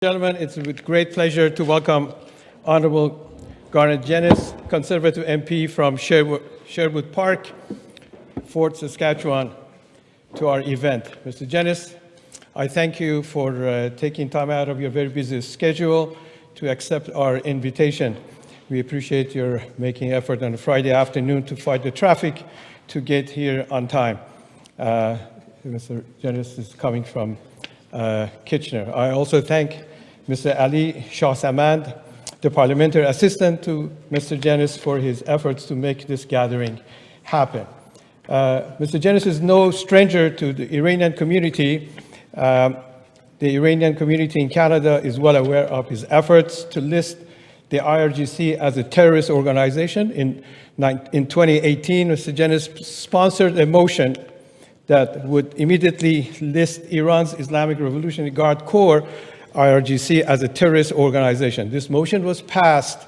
Gentlemen, it's with great pleasure to welcome Honourable Garnett Genuis, Conservative MP from Sherwood Park, Fort Saskatchewan, to our event. Mr. Genuis, I thank you for taking time out of your very busy schedule to accept our invitation. We appreciate your making effort on a Friday afternoon to fight the traffic to get here on time. Mr. Genuis is coming from Kitchener. I also thank Mr. Ali Shahsamand, the parliamentary assistant to Mr. Genuis, for his efforts to make this gathering happen. Mr. Genuis is no stranger to the Iranian community. The Iranian community in Canada is well aware of his efforts to list the IRGC as a terrorist organization. In 2018, Mr. Genuis sponsored a motion that would immediately list Iran's Islamic Revolutionary Guard Corps, IRGC, as a terrorist organization. This motion was passed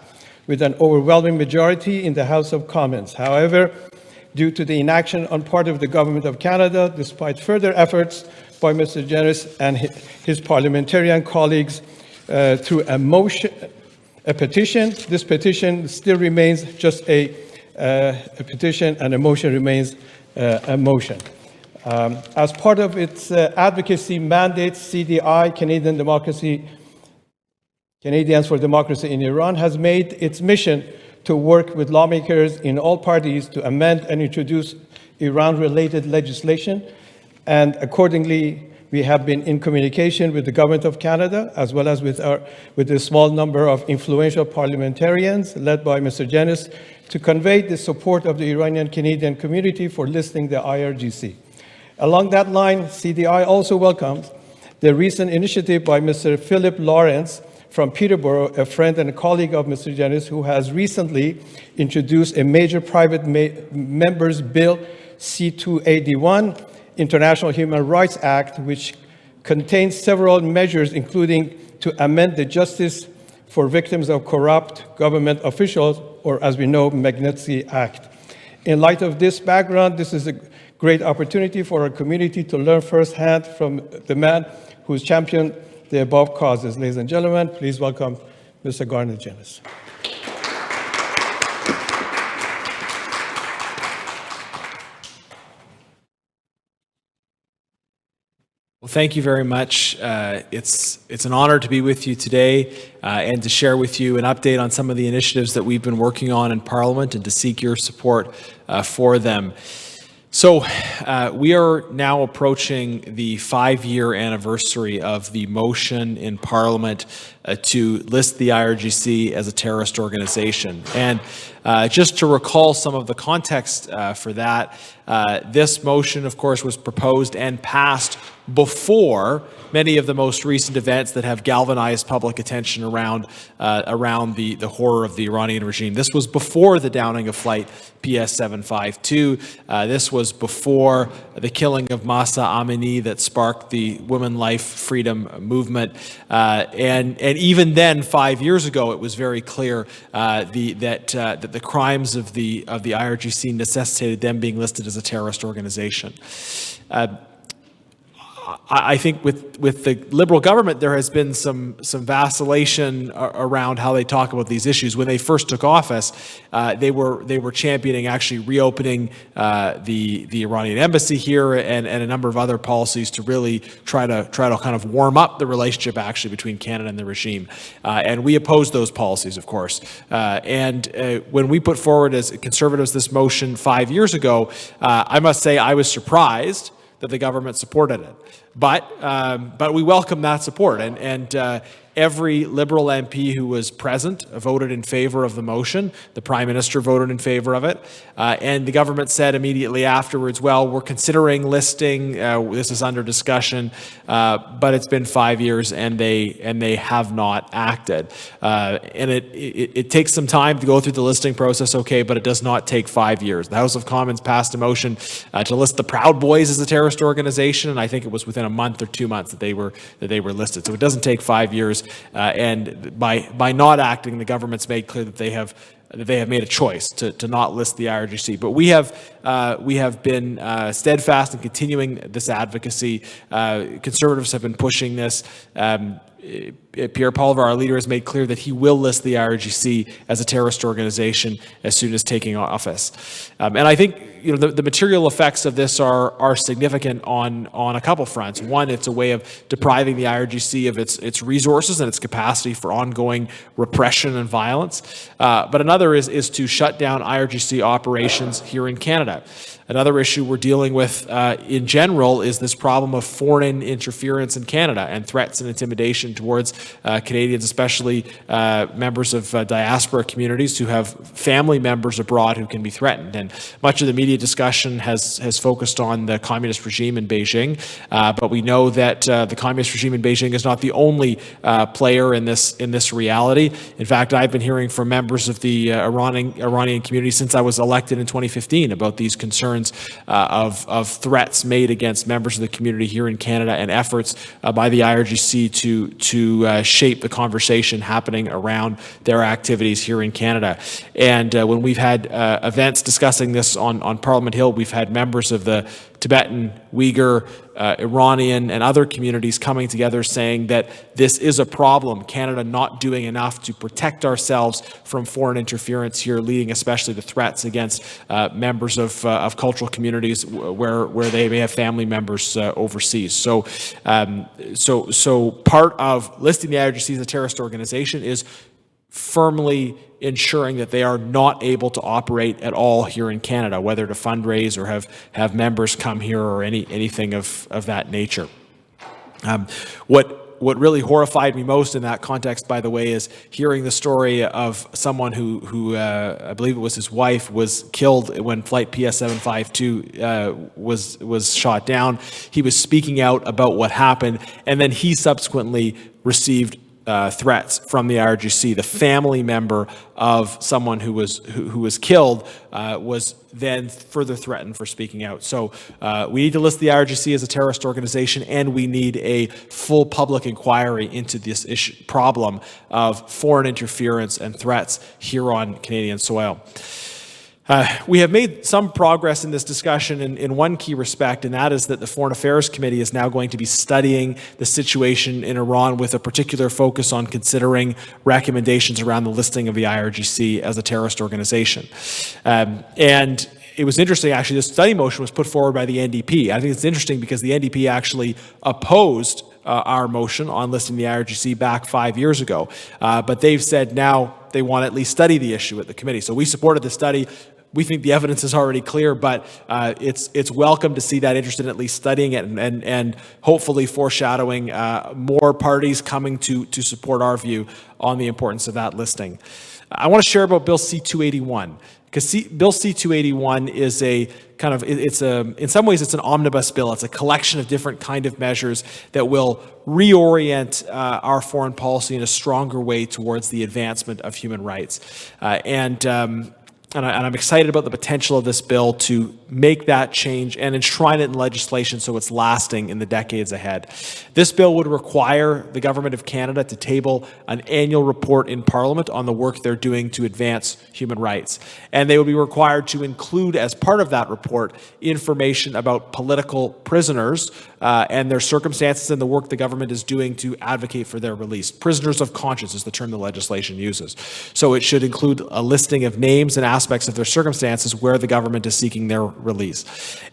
with an overwhelming majority in the House of Commons. However, due to the inaction on part of the Government of Canada, despite further efforts by Mr. Genuis and his parliamentarian colleagues through a petition, this petition still remains just a petition, and a motion remains a motion. As part of its advocacy mandate, CDI, Canadians for Democracy in Iran, has made its mission to work with lawmakers in all parties to amend and introduce Iran-related legislation. And accordingly, we have been in communication with the Government of Canada, as well as with a small number of influential parliamentarians led by Mr. Genuis, to convey the support of the Iranian Canadian community for listing the IRGC. Along that line, CDI also welcomes the recent initiative by Mr. Philip Lawrence from Peterborough, a friend and a colleague of Mr. Genuis, who has recently introduced a major private members bill, C-281, International Human Rights Act, which contains several measures, including to amend the Justice for Victims of Corrupt Government Officials, or as we know, Magnitsky Act. In light of this background, this is a great opportunity for our community to learn firsthand from the man who's championed the above causes. Ladies and gentlemen, please welcome Mr. Garnett Genuis. Well, thank you very much. It's an honor to be with you today and to share with you an update on some of the initiatives that we've been working on in Parliament and to seek your support for them. So we are now approaching the 5-year anniversary of the motion in Parliament to list the IRGC as a terrorist organization. And just to recall some of the context for that, this motion, of course, was proposed and passed before many of the most recent events that have galvanized public attention around the horror of the Iranian regime. This was before the downing of flight PS-752. This was before the killing of Mahsa Amini that sparked the Women Life Freedom movement. And even then, 5 years ago, it was very clear that the crimes of the IRGC necessitated them being listed as a terrorist organization. I think with the Liberal government, there has been some vacillation around how they talk about these issues. When they first took office, they were championing actually reopening the Iranian embassy here and a number of other policies to really try to kind of warm up the relationship actually between Canada and the regime. And we opposed those policies, of course. When we put forward as Conservatives this motion 5 years ago, I must say I was surprised that the government supported it. But we welcome that support. And every Liberal MP who was present voted in favor of the motion. The Prime Minister voted in favor of it. And the government said immediately afterwards, well, we're considering listing, this is under discussion, but it's been 5 years and they have not acted. And it takes some time to go through the listing process, okay, but it does not take 5 years. The House of Commons passed a motion to list the Proud Boys as a terrorist organization, and I think it was within a month or 2 months that they were listed. So it doesn't take 5 years. And by not acting, the government's made clear that they have made a choice to not list the IRGC. But we have been steadfast in continuing this advocacy. Conservatives have been pushing this. Pierre Poilievre, our leader, has made clear that he will list the IRGC as a terrorist organization as soon as taking office. And I think the material effects of this are significant on a couple fronts. One, it's a way of depriving the IRGC of its resources and its capacity for ongoing repression and violence. But another is to shut down IRGC operations here in Canada. Another issue we're dealing with in general is this problem of foreign interference in Canada and threats and intimidation towards Canadians, especially members of diaspora communities who have family members abroad who can be threatened. And much of the media discussion has focused on the communist regime in Beijing, but we know that the communist regime in Beijing is not the only player in this reality. In fact, I've been hearing from members of the Iranian community since I was elected in 2015 about these concerns of threats made against members of the community here in Canada and efforts by the IRGC to shape the conversation happening around their activities here in Canada. And when we've had events discussing this on Parliament Hill, we've had members of the Tibetan, Uyghur, Iranian, and other communities coming together saying that this is a problem, Canada not doing enough to protect ourselves from foreign interference here, leading especially to threats against members of cultural communities where they may have family members overseas. So part of listing the IRGC as a terrorist organization is firmly ensuring that they are not able to operate at all here in Canada, whether to fundraise or have members come here or anything of that nature. What really horrified me most in that context, by the way, is hearing the story of someone who I believe it was his wife, was killed when flight PS752 was shot down. He was speaking out about what happened, and then he subsequently received threats from the IRGC. The family member of someone who was killed was then further threatened for speaking out. So we need to list the IRGC as a terrorist organization, and we need a full public inquiry into this problem of foreign interference and threats here on Canadian soil. We have made some progress in this discussion in one key respect, and that is that the Foreign Affairs Committee is now going to be studying the situation in Iran with a particular focus on considering recommendations around the listing of the IRGC as a terrorist organization. And it was interesting, actually, this study motion was put forward by the NDP. I think it's interesting because the NDP actually opposed our motion on listing the IRGC back 5 years ago. But they've said now they want to at least study the issue at the committee. So we supported the study. We think the evidence is already clear, but it's welcome to see that interest in at least studying it and hopefully foreshadowing more parties coming to support our view on the importance of that listing. I want to share about Bill C-281. Because Bill C-281 is a kind of, in some ways it's an omnibus bill. It's a collection of different kind of measures that will reorient our foreign policy in a stronger way towards the advancement of human rights. And I'm excited about the potential of this bill to make that change and enshrine it in legislation so it's lasting in the decades ahead. This bill would require the Government of Canada to table an annual report in Parliament on the work they're doing to advance human rights. And they would be required to include, as part of that report, information about political prisoners and their circumstances and the work the government is doing to advocate for their release. Prisoners of conscience is the term the legislation uses. So it should include a listing of names and aspects of their circumstances where the government is seeking their release.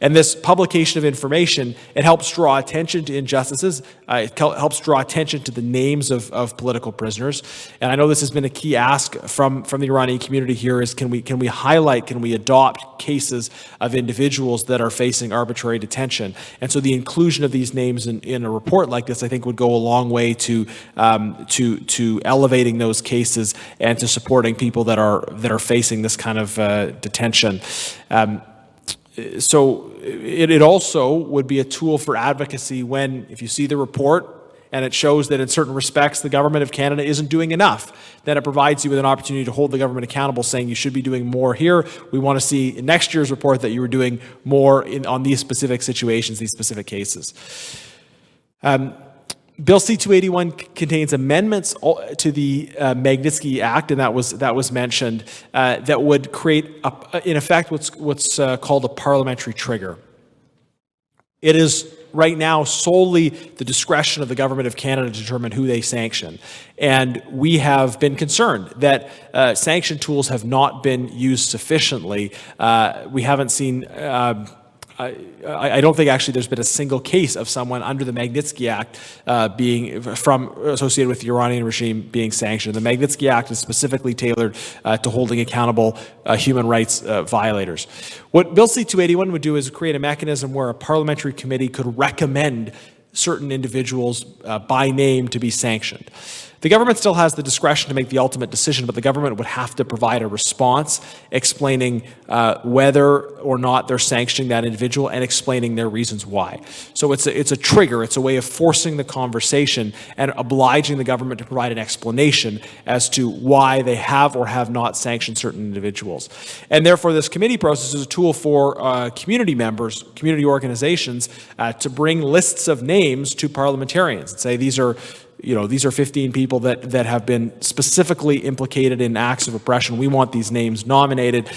And this publication of information, it helps draw attention to injustices. It helps draw attention to the names of political prisoners. And I know this has been a key ask from the Iranian community here is can we highlight, can we adopt cases of individuals that are facing arbitrary detention? And so the inclusion of these names in a report like this, I think, would go a long way to elevating those cases and to supporting people that are facing this kind of detention. So it also would be a tool for advocacy when, if you see the report and it shows that in certain respects the Government of Canada isn't doing enough, then it provides you with an opportunity to hold the government accountable, saying you should be doing more here. We want to see in next year's report that you were doing more on these specific situations, these specific cases. Bill C-281 contains amendments to the Magnitsky Act, and that was mentioned, that would create, in effect, what's called a parliamentary trigger. It is right now solely the discretion of the government of Canada to determine who they sanction. And we have been concerned that sanction tools have not been used sufficiently. We haven't seen I don't think actually there's been a single case of someone under the Magnitsky Act associated with the Iranian regime being sanctioned. The Magnitsky Act is specifically tailored to holding accountable human rights violators. What Bill C-281 would do is create a mechanism where a parliamentary committee could recommend certain individuals by name to be sanctioned. The government still has the discretion to make the ultimate decision, but the government would have to provide a response explaining whether or not they're sanctioning that individual and explaining their reasons why. So it's a trigger. It's a way of forcing the conversation and obliging the government to provide an explanation as to why they have or have not sanctioned certain individuals. And therefore, this committee process is a tool for community members, community organizations, to bring lists of names to parliamentarians and say these are 15 people that have been specifically implicated in acts of oppression. We want these names nominated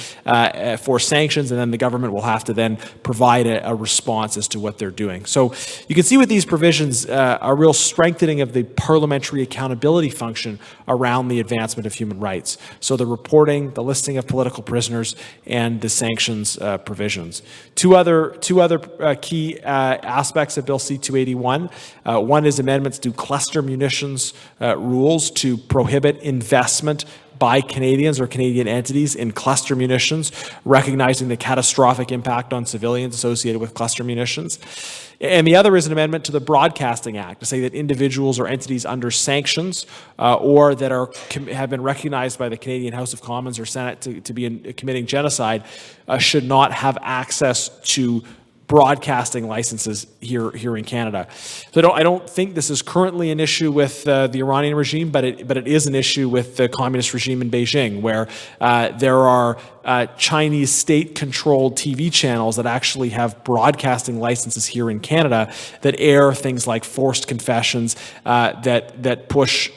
for sanctions, and then the government will have to then provide a response as to what they're doing. So you can see with these provisions a real strengthening of the parliamentary accountability function around the advancement of human rights. So the reporting, the listing of political prisoners, and the sanctions provisions. Two other key aspects of Bill C-281. One is amendments to cluster munitions rules to prohibit investment by Canadians or Canadian entities in cluster munitions, recognizing the catastrophic impact on civilians associated with cluster munitions. And the other is an amendment to the Broadcasting Act to say that individuals or entities under sanctions or that have been recognized by the Canadian House of Commons or Senate to be committing genocide should not have access to broadcasting licenses here in Canada. So I don't think this is currently an issue with the Iranian regime, but it is an issue with the communist regime in Beijing, where there are Chinese state-controlled TV channels that actually have broadcasting licenses here in Canada that air things like forced confessions that push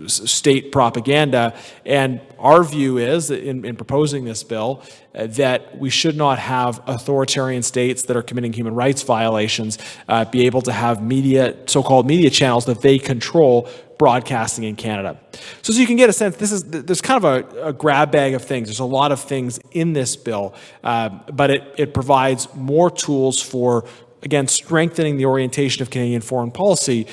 state propaganda. And our view is, in proposing this bill, that we should not have authoritarian states that are committing human rights violations be able to have so-called media channels that they control broadcasting in Canada. So as you can get a sense, there's kind of a grab bag of things. There's a lot of things in this bill, but it provides more tools for, again, strengthening the orientation of Canadian foreign policy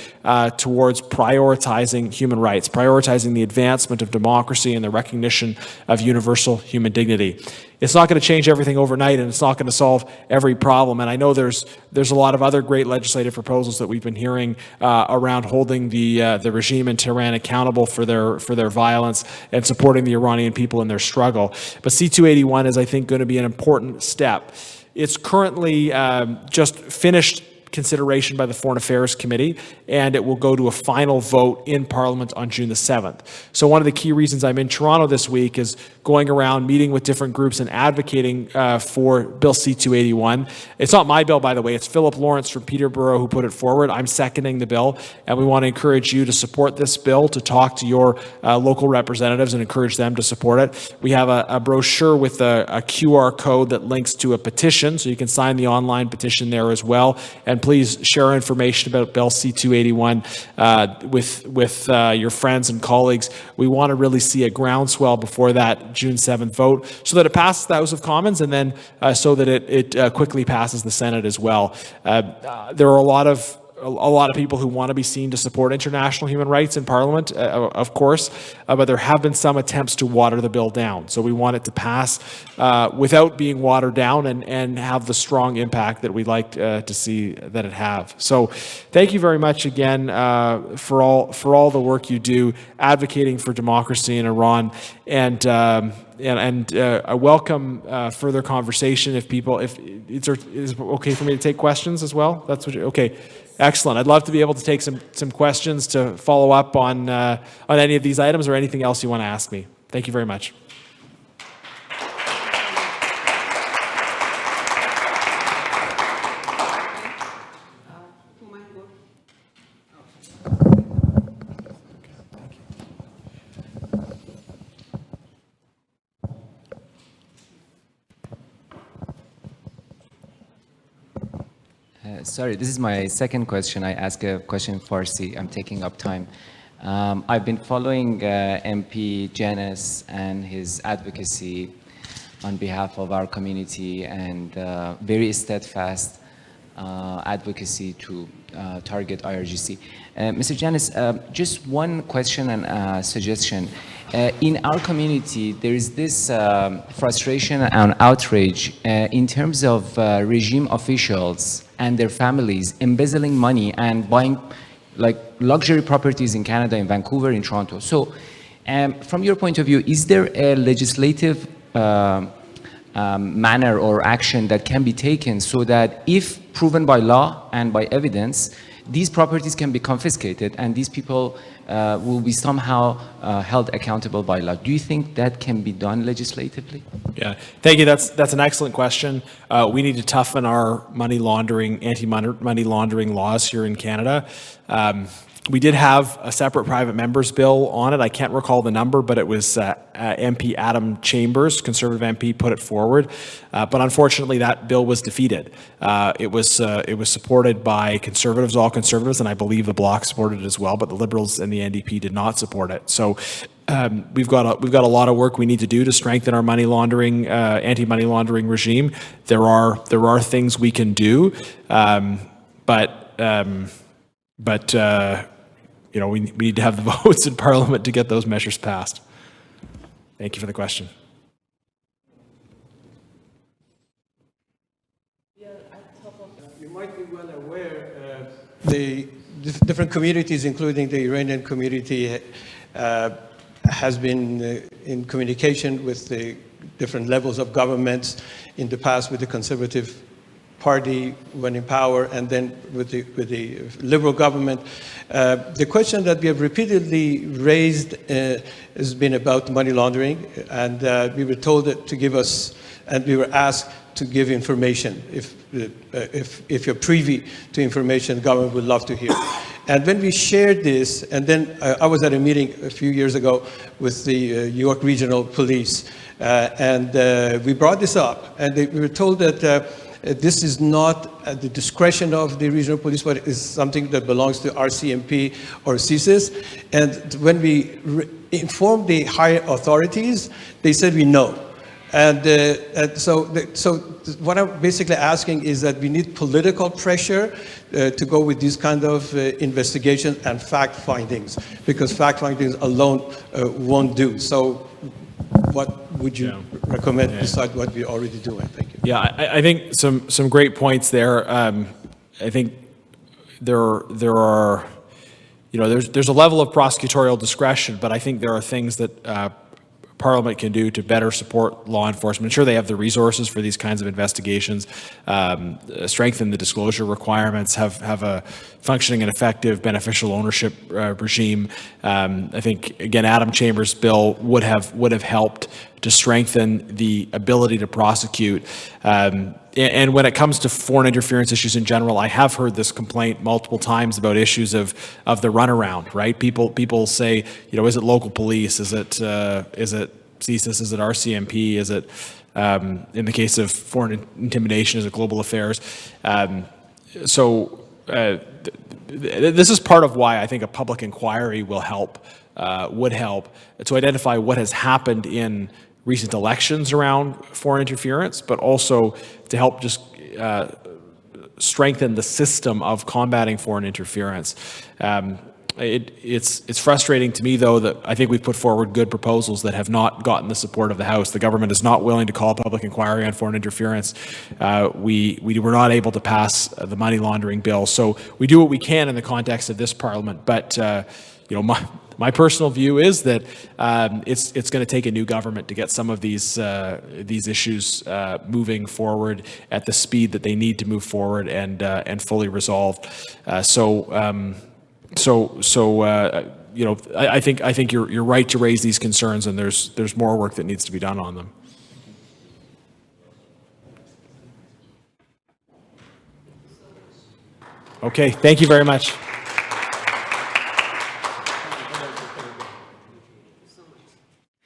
towards prioritizing human rights, prioritizing the advancement of democracy and the recognition of universal human dignity. It's not going to change everything overnight, and it's not going to solve every problem. And I know there's a lot of other great legislative proposals that we've been hearing around holding the regime in Tehran accountable for their violence and supporting the Iranian people in their struggle. But C-281 is, I think, going to be an important step. It's currently just finished consideration by the Foreign Affairs Committee, and it will go to a final vote in Parliament on June the 7th. So one of the key reasons I'm in Toronto this week is going around, meeting with different groups and advocating for Bill C-281. It's not my bill, by the way. It's Philip Lawrence from Peterborough who put it forward. I'm seconding the bill, and we want to encourage you to support this bill, to talk to your local representatives and encourage them to support it. We have a brochure with a QR code that links to a petition, so you can sign the online petition there as well. And please share information about Bill C-281 with your friends and colleagues. We want to really see a groundswell before that June 7th vote so that it passes the House of Commons and then so that it quickly passes the Senate as well. There are a lot of people who want to be seen to support international human rights in Parliament, of course, but there have been some attempts to water the bill down. So we want it to pass without being watered down and have the strong impact that we'd like to see that it have. So thank you very much again for all the work you do advocating for democracy in Iran, and I welcome further conversation if is it okay for me to take questions as well? That's what okay. Excellent. I'd love to be able to take some questions to follow up on any of these items or anything else you want to ask me. Thank you very much. Sorry, this is my second question. I ask a question in Farsi. I'm taking up time. I've been following MP Genuis and his advocacy on behalf of our community and very steadfast advocacy to target IRGC. Mr. Genuis, just one question and suggestion. In our community, there is this frustration and outrage in terms of regime officials and their families embezzling money and buying like luxury properties in Canada, in Vancouver, in Toronto. So from your point of view, is there a legislative manner or action that can be taken so that if proven by law and by evidence, these properties can be confiscated and these people will be somehow held accountable by law? Do you think that can be done legislatively? Yeah, thank you. That's an excellent question. We need to toughen our money laundering, anti-money laundering laws here in Canada. We did have a separate private members bill on it. I can't recall the number, but it was MP Adam Chambers, Conservative MP, put it forward. But unfortunately, that bill was defeated. It was supported by Conservatives, all Conservatives, and I believe the Bloc supported it as well. But the Liberals and the NDP did not support it. So we've got a lot of work we need to do to strengthen our money laundering, anti-money laundering regime. There are things we can do, but you know, we need to have the votes in Parliament to get those measures passed. Thank you for the question. You might be well aware the different communities, including the Iranian community, has been in communication with the different levels of governments in the past with the Conservative Party when in power, and then with the Liberal government. The question that we have repeatedly raised has been about money laundering, and we were told to give us, and we were asked to give information. If you're privy to information, government would love to hear. And when we shared this, and then I was at a meeting a few years ago with the New York Regional Police, and we brought this up, and we were told that this is not at the discretion of the regional police, but it is something that belongs to RCMP or CSIS. And when we informed the higher authorities, they said we know. And so what I'm basically asking is that we need political pressure to go with these kind of investigations and fact findings, because fact findings alone won't do. So what would you recommend besides what we're already doing? Thank you. Yeah, I think some great points there. I think there are, you know, there's a level of prosecutorial discretion, but I think there are things that Parliament can do to better support law enforcement, ensure they have the resources for these kinds of investigations, strengthen the disclosure requirements, have a functioning and effective beneficial ownership regime. I think, again, Adam Chambers' bill would have helped to strengthen the ability to prosecute. And when it comes to foreign interference issues in general, I have heard this complaint multiple times about issues of the runaround, right? People say, you know, is it local police? Is it CSIS? Is it RCMP? Is it, in the case of foreign intimidation, is it global affairs? This is part of why I think a public inquiry would help to identify what has happened in recent elections around foreign interference, but also to help just strengthen the system of combating foreign interference. It's frustrating to me, though, that I think we've put forward good proposals that have not gotten the support of the House. The government is not willing to call a public inquiry on foreign interference. We were not able to pass the money laundering bill. So we do what we can in the context of this Parliament, but you know, my personal view is that it's going to take a new government to get some of these issues moving forward at the speed that they need to move forward and fully resolved. You know, I think you're right to raise these concerns, and there's more work that needs to be done on them. Okay, thank you very much.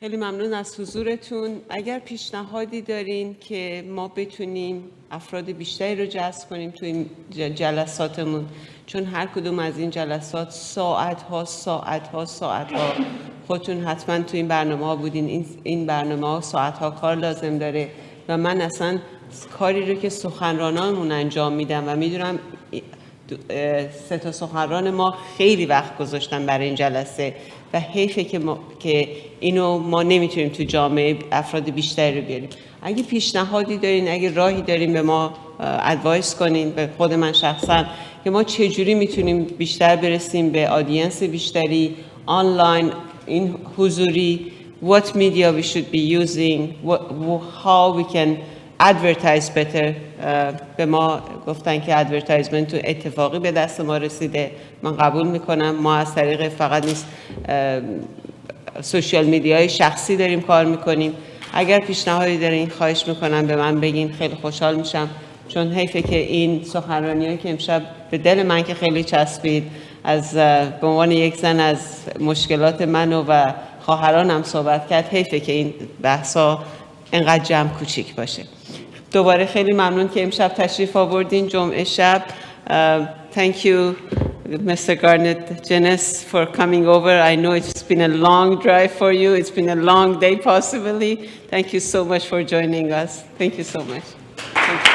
خیلی ممنون از حضورتون. اگر پیشنهادی دارین که ما بتونیم افراد بیشتری رو جذب کنیم تو این جلساتمون، چون هر کدوم از این جلسات ساعتها خودتون حتما تو این برنامه ها بودین، این برنامه ها ساعتها کار لازم داره و من اصلا کاری رو که سخنرانانمون انجام میدم و میدونم 3 سخنران ما خیلی وقت گذاشتن برای این جلسه و حیفه که اینو ما نمیتونیم تو جامعه افراد بیشتری رو بیاریم. اگه پیشنهادی دارین، اگه راهی دارین به ما ادوایس کنین، به خود من شخصا، که ما چجوری میتونیم بیشتر برسیم به آدینس بیشتری آنلاین، این حضوری، what media we should be using, how we can advertise better. به ما گفتن که ادورتایزمنت تو اتفاقی به دست ما رسیده، من قبول میکنم. ما از طریق فقط نیست سوشیال میدیای شخصی داریم کار میکنیم. اگر پیشنهادی دارین خواهش میکنم به من بگین، خیلی خوشحال میشم، چون حیفه که این سخنرانیایی که امشب به دل من که خیلی چسبید، از به عنوان یک زن از مشکلات من و خواهرانم صحبت کرد، حیفه که این بحثا اینقدر جمع کوچیک باشه. دوباره خیلی ممنون که امشب تشریف آوردین جمعه شب. Thank you Mr. Garnett, Genuis, for coming over. I know it's been a long drive for you. It's been a long day possibly. Thank you so much for joining us. Thank you so much. Thank you.